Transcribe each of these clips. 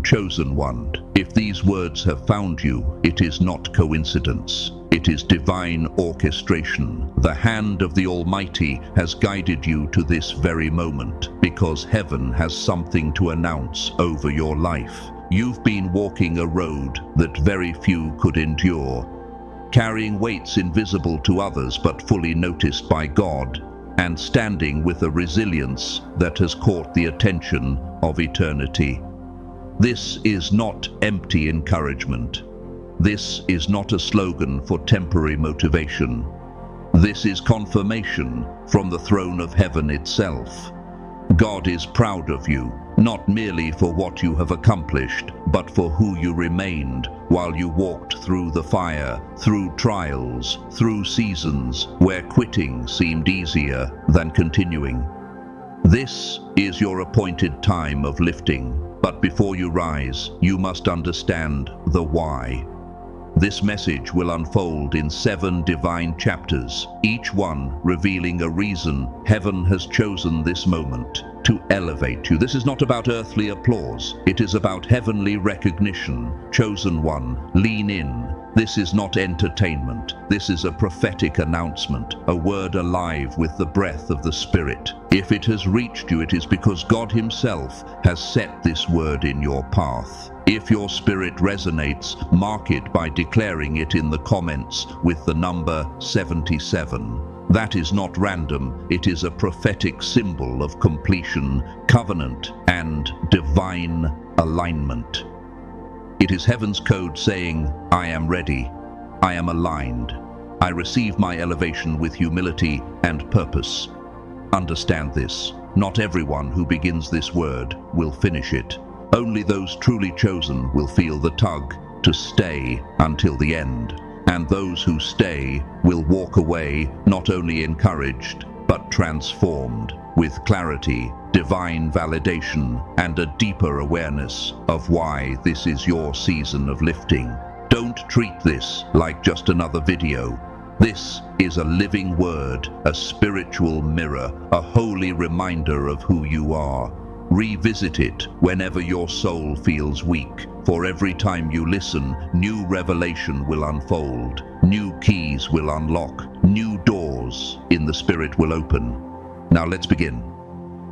Chosen one, if these words have found you, it is not coincidence. It is divine orchestration. The hand of the Almighty has guided you to this very moment, because heaven has something to announce over your life. You've been walking a road that very few could endure, carrying weights invisible to others but fully noticed by God, and standing with a resilience that has caught the attention of eternity. This is not empty encouragement. This is not a slogan for temporary motivation. This is confirmation from the throne of heaven itself. God is proud of you, not merely for what you have accomplished, but for who you remained while you walked through the fire, through trials, through seasons where quitting seemed easier than continuing. This is your appointed time of lifting, but before you rise, you must understand the why. This message will unfold in 7 divine chapters, each one revealing a reason heaven has chosen this moment to elevate you. This is not about earthly applause. It is about heavenly recognition. Chosen one, lean in. This is not entertainment. This is a prophetic announcement, a word alive with the breath of the Spirit. If it has reached you, it is because God Himself has set this word in your path. If your spirit resonates, mark it by declaring it in the comments with the number 77. That is not random. It is a prophetic symbol of completion, covenant, and divine alignment. It is heaven's code saying, I am ready, I am aligned, I receive my elevation with humility and purpose. Understand this, not everyone who begins this word will finish it. Only those truly chosen will feel the tug to stay until the end. And those who stay will walk away not only encouraged, but transformed with clarity, divine validation, and a deeper awareness of why this is your season of lifting. Don't treat this like just another video. This is a living word, a spiritual mirror, a holy reminder of who you are. Revisit it whenever your soul feels weak, for every time you listen, new revelation will unfold, new keys will unlock, new doors in the Spirit will open. Now let's begin.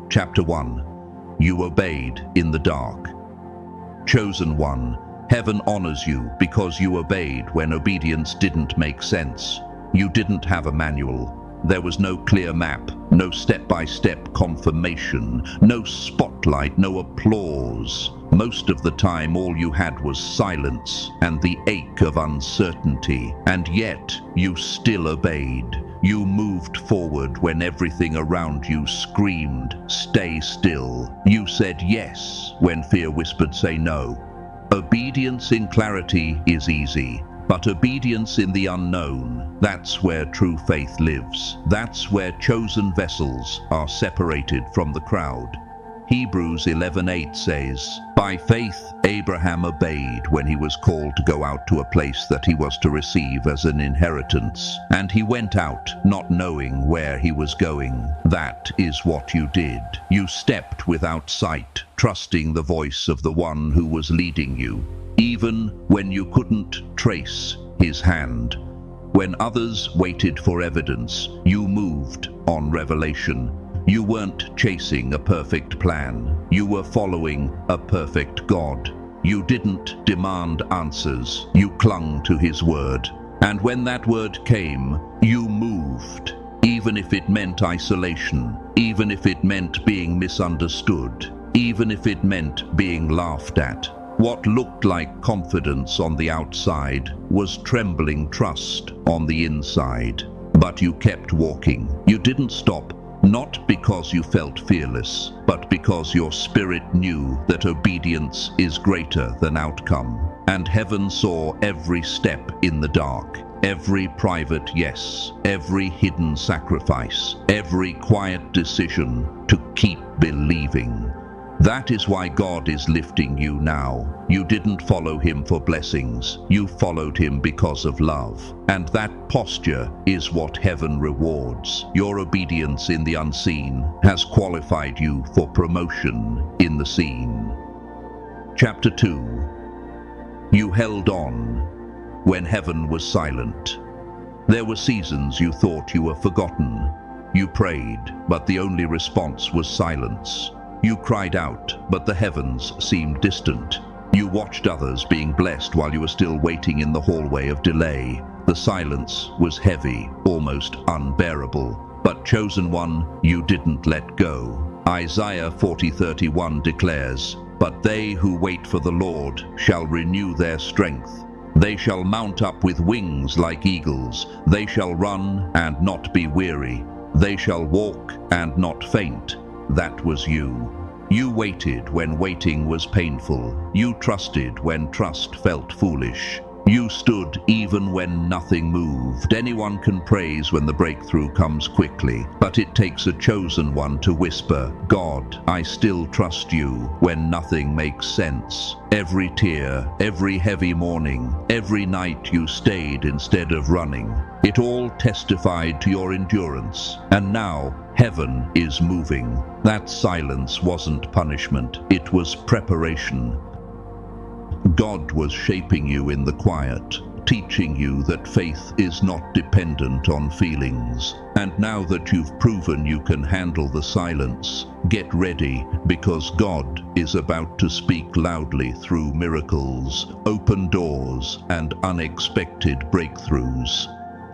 Chapter 1. You obeyed in the dark. Chosen one, heaven honors you because you obeyed when obedience didn't make sense. You didn't have a manual. There was no clear map, no step-by-step confirmation, no spotlight, no applause. Most of the time, all you had was silence and the ache of uncertainty. And yet, you still obeyed. You moved forward when everything around you screamed, stay still. You said yes when fear whispered, say no. Obedience in clarity is easy. But obedience in the unknown, that's where true faith lives. That's where chosen vessels are separated from the crowd. Hebrews 11:8 says, by faith Abraham obeyed when he was called to go out to a place that he was to receive as an inheritance. And he went out not knowing where he was going. That is what you did. You stepped without sight, trusting the voice of the one who was leading you. Even when you couldn't trace his hand. When others waited for evidence, you moved on revelation. You weren't chasing a perfect plan. You were following a perfect God. You didn't demand answers. You clung to His word. And when that word came, you moved. Even if it meant isolation. Even if it meant being misunderstood. Even if it meant being laughed at. What looked like confidence on the outside was trembling trust on the inside. But you kept walking. You didn't stop, not because you felt fearless, but because your spirit knew that obedience is greater than outcome. And heaven saw every step in the dark, every private yes, every hidden sacrifice, every quiet decision to keep believing. That is why God is lifting you now. You didn't follow Him for blessings. You followed Him because of love. And that posture is what heaven rewards. Your obedience in the unseen has qualified you for promotion in the seen. Chapter 2. You held on when heaven was silent. There were seasons you thought you were forgotten. You prayed, but the only response was silence. You cried out, but the heavens seemed distant. You watched others being blessed while you were still waiting in the hallway of delay. The silence was heavy, almost unbearable. But chosen one, you didn't let go. Isaiah 40:31 declares, "But they who wait for the Lord shall renew their strength. They shall mount up with wings like eagles. They shall run and not be weary. They shall walk and not faint." That was you. You waited when waiting was painful. You trusted when trust felt foolish. You stood even when nothing moved. Anyone can praise when the breakthrough comes quickly, but it takes a chosen one to whisper, "God, I still trust you," when nothing makes sense. Every tear, every heavy morning, every night you stayed instead of running. It all testified to your endurance. And now, heaven is moving. That silence wasn't punishment, it was preparation. God was shaping you in the quiet, teaching you that faith is not dependent on feelings. And now that you've proven you can handle the silence, get ready, because God is about to speak loudly through miracles, open doors, and unexpected breakthroughs.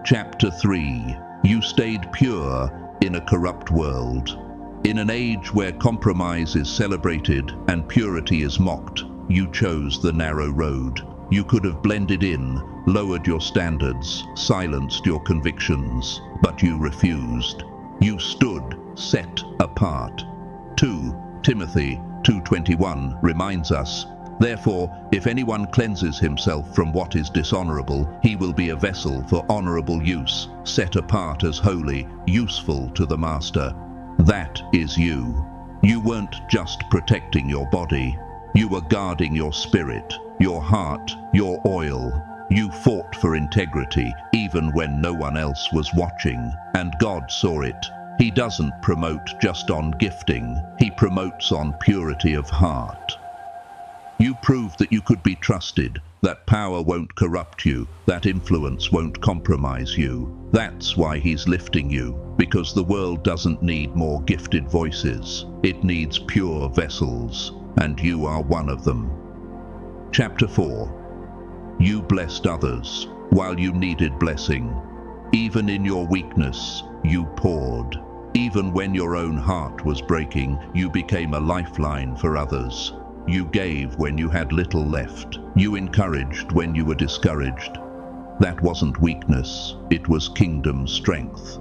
Chapter 3. You stayed pure in a corrupt world. In an age where compromise is celebrated and purity is mocked, you chose the narrow road. You could have blended in, lowered your standards, silenced your convictions, but you refused. You stood set apart. 2 Timothy 2:21 reminds us, "Therefore, if anyone cleanses himself from what is dishonorable, he will be a vessel for honorable use, set apart as holy, useful to the master." That is you. You weren't just protecting your body. You were guarding your spirit, your heart, your oil. You fought for integrity, even when no one else was watching, and God saw it. He doesn't promote just on gifting, He promotes on purity of heart. You proved that you could be trusted, that power won't corrupt you, that influence won't compromise you. That's why He's lifting you, because the world doesn't need more gifted voices. It needs pure vessels. And you are one of them. Chapter 4. You blessed others while you needed blessing. Even in your weakness, you poured. Even when your own heart was breaking, you became a lifeline for others. You gave when you had little left. You encouraged when you were discouraged. That wasn't weakness, it was kingdom strength.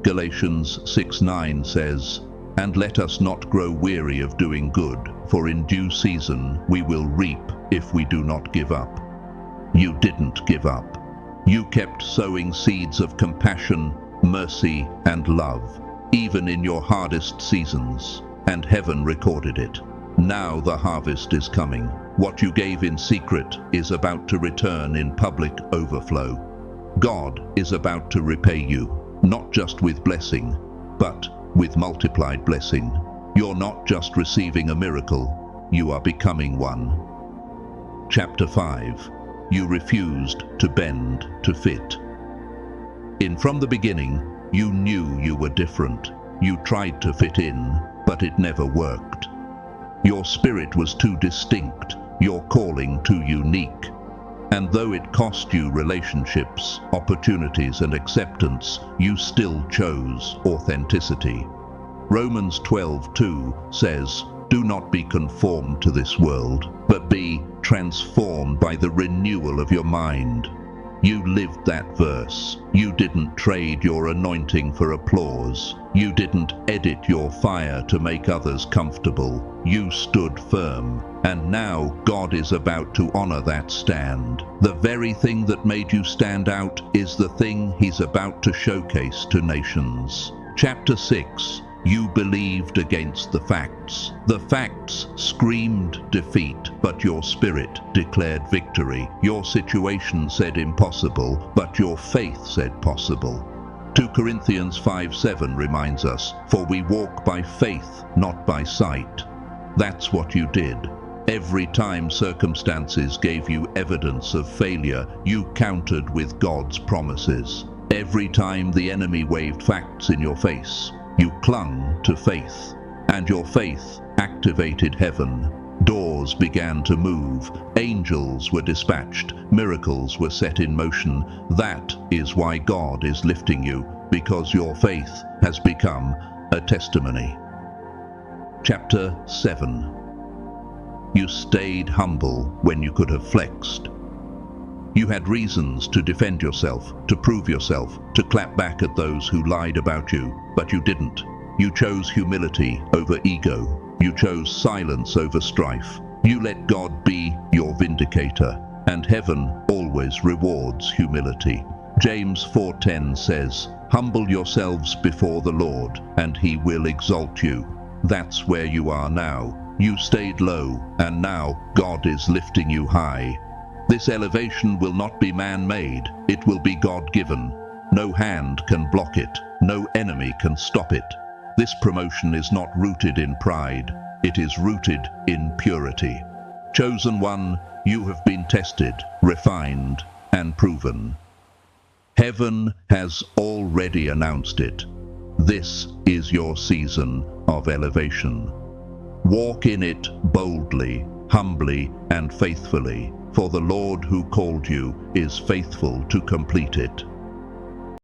Galatians 6:9 says, "And let us not grow weary of doing good, for in due season we will reap if we do not give up." You didn't give up. You kept sowing seeds of compassion, mercy, and love, even in your hardest seasons, and heaven recorded it. Now the harvest is coming. What you gave in secret is about to return in public overflow. God is about to repay you, not just with blessing, but with multiplied blessing. You're not just receiving a miracle, you are becoming one. Chapter 5. You refused to bend to fit. From the beginning, you knew you were different. You tried to fit in, but it never worked. Your spirit was too distinct, your calling too unique. And though it cost you relationships, opportunities, and acceptance, you still chose authenticity. Romans 12:2 says, "Do not be conformed to this world, but be transformed by the renewal of your mind." You lived that verse. You didn't trade your anointing for applause. You didn't edit your fire to make others comfortable. You stood firm. And now God is about to honor that stand. The very thing that made you stand out is the thing He's about to showcase to nations. Chapter 6. You believed against the facts. The facts screamed defeat, but your spirit declared victory. Your situation said impossible, but your faith said possible. 2 Corinthians 5:7 reminds us, "For we walk by faith, not by sight." That's what you did. Every time circumstances gave you evidence of failure, you countered with God's promises. Every time the enemy waved facts in your face, you clung to faith. And your faith activated heaven. Doors began to move, angels were dispatched, miracles were set in motion. That is why God is lifting you, because your faith has become a testimony. Chapter 7. You stayed humble when you could have flexed. You had reasons to defend yourself, to prove yourself, to clap back at those who lied about you, but you didn't. You chose humility over ego. You chose silence over strife. You let God be your vindicator, and heaven always rewards humility. James 4:10 says, "Humble yourselves before the Lord, and he will exalt you." That's where you are now. You stayed low, and now God is lifting you high. This elevation will not be man-made, it will be God-given. No hand can block it, no enemy can stop it. This promotion is not rooted in pride, it is rooted in purity. Chosen one, you have been tested, refined, and proven. Heaven has already announced it. This is your season of elevation. Walk in it boldly, humbly, and faithfully, for the Lord who called you is faithful to complete it.